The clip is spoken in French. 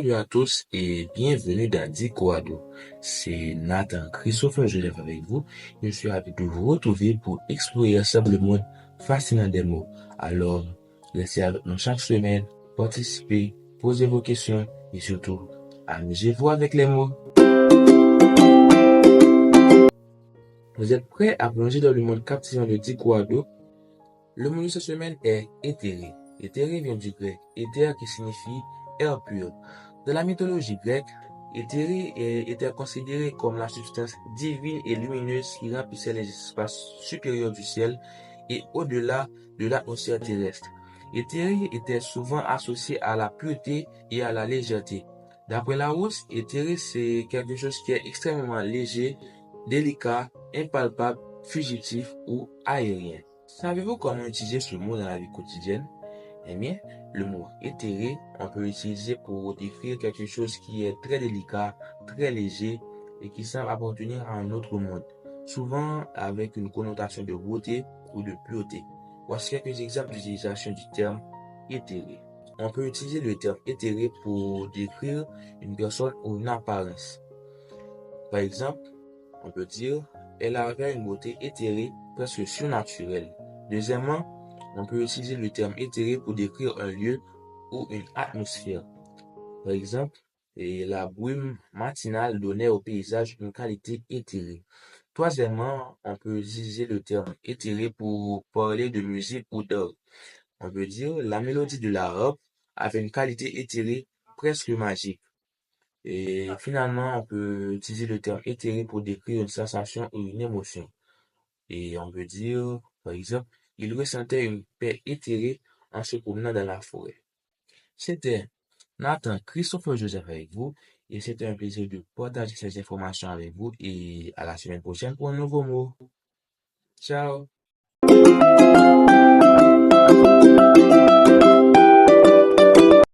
Salut à tous et bienvenue dans Dicoado. C'est Nathan Christopher Joseph avec vous. Je suis ravi de vous retrouver pour explorer ensemble le monde fascinant des mots. Alors, restez avec nous chaque semaine, participez, posez vos questions et surtout, amusez-vous avec les mots. Vous êtes prêts à plonger dans le monde captivant de Dicoado? Le mot de cette semaine est éthéré. Éthéré vient du grec éther qui signifie air pur. Dans la mythologie grecque, éthéré était considéré comme la substance divine et lumineuse qui remplissait les espaces supérieurs du ciel et au-delà de l'atmosphère terrestre. Éthéré était souvent associé à la pureté et à la légèreté. D'après Larousse, éthéré c'est quelque chose qui est extrêmement léger, délicat, impalpable, fugitif ou aérien. Savez-vous comment utiliser ce mot dans la vie quotidienne? Eh bien, le mot éthéré, on peut l'utiliser pour décrire quelque chose qui est très délicat, très léger et qui semble appartenir à un autre monde, souvent avec une connotation de beauté ou de pureté. Voici quelques exemples d'utilisation du terme éthéré. On peut utiliser le terme éthéré pour décrire une personne ou une apparence. Par exemple, on peut dire elle avait une beauté éthérée, presque surnaturelle. Deuxièmement, on peut utiliser le terme éthéré pour décrire un lieu ou une atmosphère. Par exemple, la brume matinale donnait au paysage une qualité éthérée. Troisièmement, on peut utiliser le terme éthéré pour parler de musique ou d'art. On peut dire la mélodie de la harpe avait une qualité éthérée presque magique. Et finalement, on peut utiliser le terme éthéré pour décrire une sensation ou une émotion. Et on peut dire, par exemple, il ressentait une paix éthérée en se promenant dans la forêt. C'était Nathan Christopher Joseph avec vous. Et c'était un plaisir de partager ces informations avec vous. Et à la semaine prochaine pour un nouveau mot. Ciao!